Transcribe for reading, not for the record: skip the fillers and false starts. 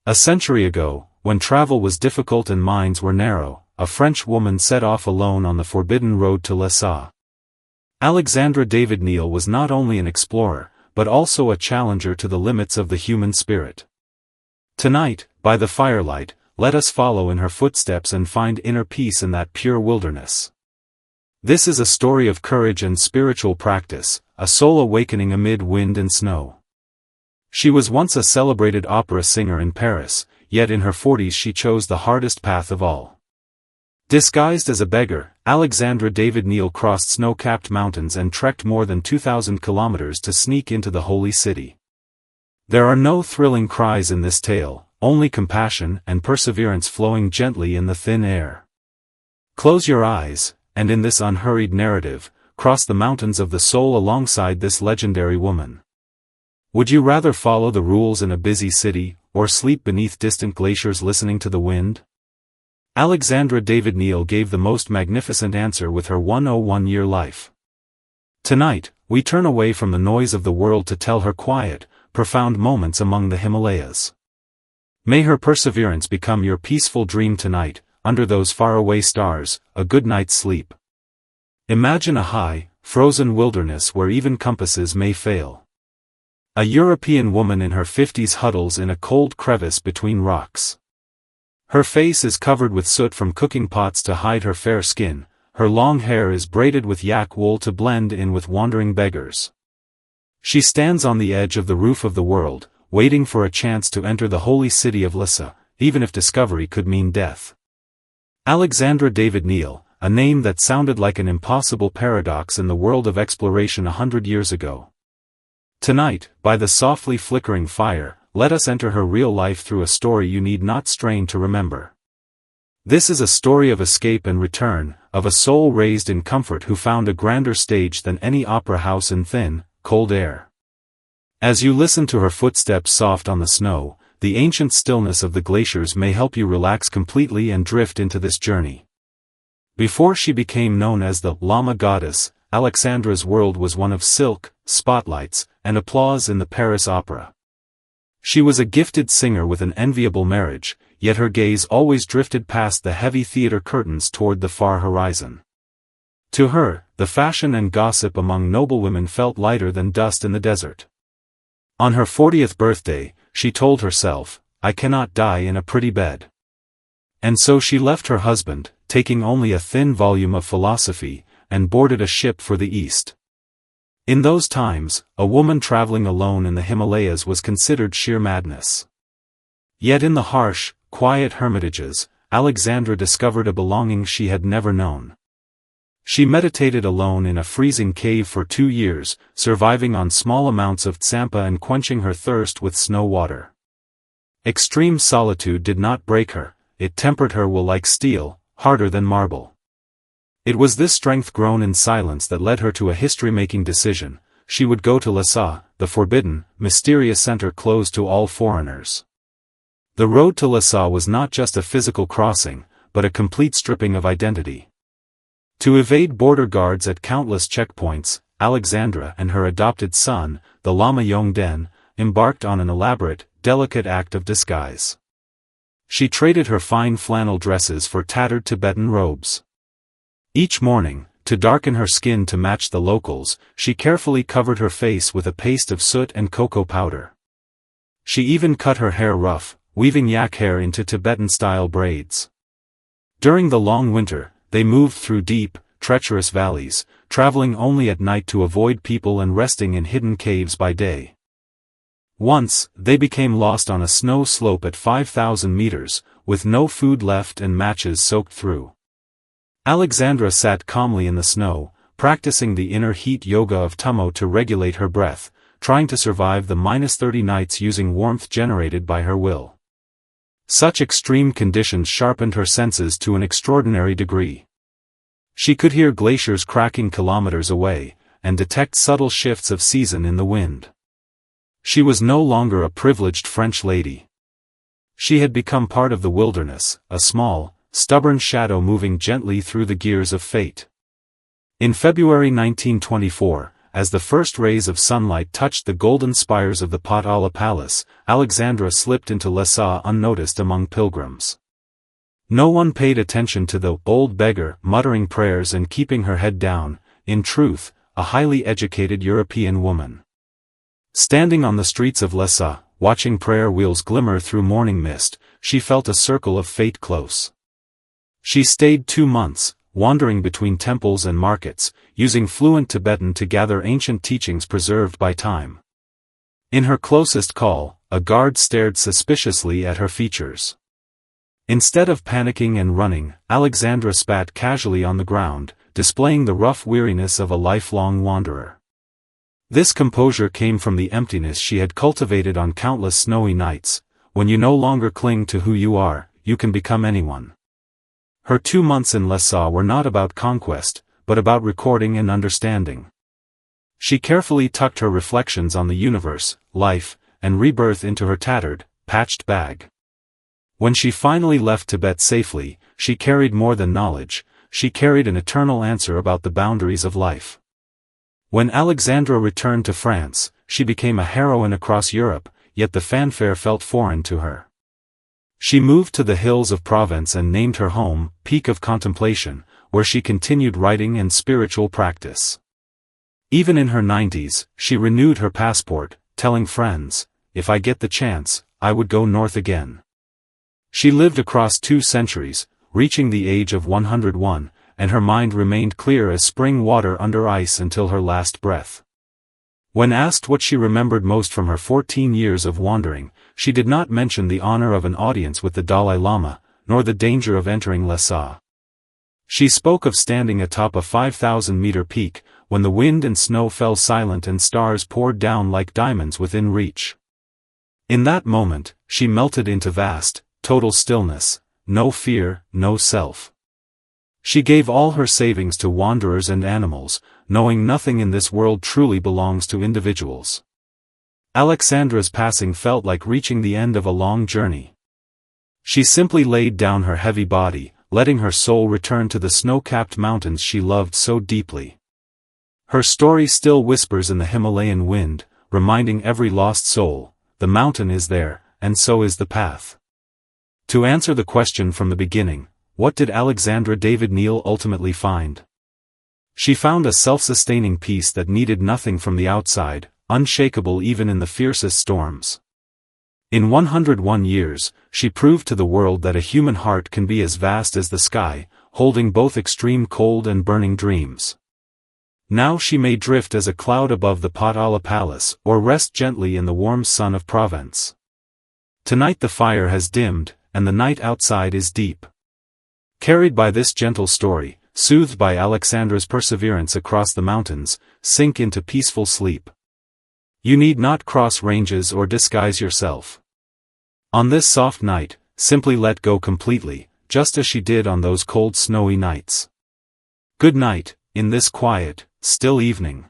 A century ago, when travel was difficult and minds were narrow, a French woman set off alone on the forbidden road to Lhasa. Alexandra David Neél was not only an explorer, but also a challenger to the limits of the human spirit. Tonight, by the firelight, let us follow in her footsteps and find inner peace in that pure wilderness. This is a story of courage and spiritual practice, a soul awakening amid wind and snow. She was once a celebrated opera singer in Paris, yet in her 40s she chose the hardest path of all. Disguised as a beggar, Alexandra David Neél crossed snow-capped mountains and trekked more than 2,000 kilometers to sneak into the holy city. There are no thrilling cries in this tale, only compassion and perseverance flowing gently in the thin air. Close your eyes, and in this unhurried narrative, cross the mountains of the soul alongside this legendary woman. Would you rather follow the rules in a busy city, or sleep beneath distant glaciers listening to the wind? Alexandra David Neél gave the most magnificent answer with her 101-year life. Tonight, we turn away from the noise of the world to tell her quiet, profound moments among the Himalayas. May her perseverance become your peaceful dream tonight, under those faraway stars, a good night's sleep. Imagine a high, frozen wilderness where even compasses may fail. A European woman in her 50s huddles in a cold crevice between rocks. Her face is covered with soot from cooking pots to hide her fair skin, her long hair is braided with yak wool to blend in with wandering beggars. She stands on the edge of the roof of the world, waiting for a chance to enter the holy city of Lhasa, even if discovery could mean death. Alexandra David Neél, a name that sounded like an impossible paradox in the world of exploration 100 years ago. Tonight, by the softly flickering fire, let us enter her real life through a story you need not strain to remember. This is a story of escape and return, of a soul raised in comfort who found a grander stage than any opera house in thin, cold air. As you listen to her footsteps soft on the snow, the ancient stillness of the glaciers may help you relax completely and drift into this journey. Before she became known as the Llama Goddess, Alexandra's world was one of silk, spotlights, and applause in the Paris Opera. She was a gifted singer with an enviable marriage, yet her gaze always drifted past the heavy theater curtains toward the far horizon. To her, the fashion and gossip among noblewomen felt lighter than dust in the desert. On her 40th birthday, she told herself, "I cannot die in a pretty bed." And so she left her husband, taking only a thin volume of philosophy, and boarded a ship for the East. In those times, a woman traveling alone in the Himalayas was considered sheer madness. Yet in the harsh, quiet hermitages, Alexandra discovered a belonging she had never known. She meditated alone in a freezing cave for 2 years, surviving on small amounts of tsampa and quenching her thirst with snow water. Extreme solitude did not break her, it tempered her will like steel, harder than marble. It was this strength grown in silence that led her to a history-making decision: she would go to Lhasa, the forbidden, mysterious center closed to all foreigners. The road to Lhasa was not just a physical crossing, but a complete stripping of identity. To evade border guards at countless checkpoints, Alexandra and her adopted son, the Lama Yongden, embarked on an elaborate, delicate act of disguise. She traded her fine flannel dresses for tattered Tibetan robes. Each morning, to darken her skin to match the locals, she carefully covered her face with a paste of soot and cocoa powder. She even cut her hair rough, weaving yak hair into Tibetan-style braids. During the long winter, they moved through deep, treacherous valleys, traveling only at night to avoid people and resting in hidden caves by day. Once, they became lost on a snow slope at 5,000 meters, with no food left and matches soaked through. Alexandra sat calmly in the snow, practicing the inner heat yoga of Tummo to regulate her breath, trying to survive the -30 nights using warmth generated by her will. Such extreme conditions sharpened her senses to an extraordinary degree. She could hear glaciers cracking kilometers away, and detect subtle shifts of season in the wind. She was no longer a privileged French lady. She had become part of the wilderness, a small, stubborn shadow moving gently through the gears of fate. In February 1924, as the first rays of sunlight touched the golden spires of the Potala Palace, Alexandra slipped into Lhasa unnoticed among pilgrims. No one paid attention to the old beggar muttering prayers and keeping her head down, in truth, a highly educated European woman. Standing on the streets of Lhasa, watching prayer wheels glimmer through morning mist, she felt a circle of fate close. She stayed 2 months, wandering between temples and markets, using fluent Tibetan to gather ancient teachings preserved by time. In her closest call, a guard stared suspiciously at her features. Instead of panicking and running, Alexandra spat casually on the ground, displaying the rough weariness of a lifelong wanderer. This composure came from the emptiness she had cultivated on countless snowy nights. When you no longer cling to who you are, you can become anyone. Her 2 months in Lhasa were not about conquest, but about recording and understanding. She carefully tucked her reflections on the universe, life, and rebirth into her tattered, patched bag. When she finally left Tibet safely, she carried more than knowledge, she carried an eternal answer about the boundaries of life. When Alexandra returned to France, she became a heroine across Europe, yet the fanfare felt foreign to her. She moved to the hills of Provence and named her home, Peak of Contemplation, where she continued writing and spiritual practice. Even in her 90s, she renewed her passport, telling friends, "If I get the chance, I would go north again." She lived across 2 centuries, reaching the age of 101, and her mind remained clear as spring water under ice until her last breath. When asked what she remembered most from her 14 years of wandering, she did not mention the honor of an audience with the Dalai Lama, nor the danger of entering Lhasa. She spoke of standing atop a 5,000-meter peak, when the wind and snow fell silent and stars poured down like diamonds within reach. In that moment, she melted into vast, total stillness, no fear, no self. She gave all her savings to wanderers and animals, knowing nothing in this world truly belongs to individuals. Alexandra's passing felt like reaching the end of a long journey. She simply laid down her heavy body, letting her soul return to the snow-capped mountains she loved so deeply. Her story still whispers in the Himalayan wind, reminding every lost soul, the mountain is there, and so is the path. To answer the question from the beginning, what did Alexandra David Neél ultimately find? She found a self-sustaining peace that needed nothing from the outside, unshakable even in the fiercest storms. In 101 years, she proved to the world that a human heart can be as vast as the sky, holding both extreme cold and burning dreams. Now she may drift as a cloud above the Potala Palace, or rest gently in the warm sun of Provence. Tonight the fire has dimmed, and the night outside is deep. Carried by this gentle story, soothed by Alexandra's perseverance across the mountains, sink into peaceful sleep. You need not cross ranges or disguise yourself. On this soft night, simply let go completely, just as she did on those cold snowy nights. Good night, in this quiet, still evening.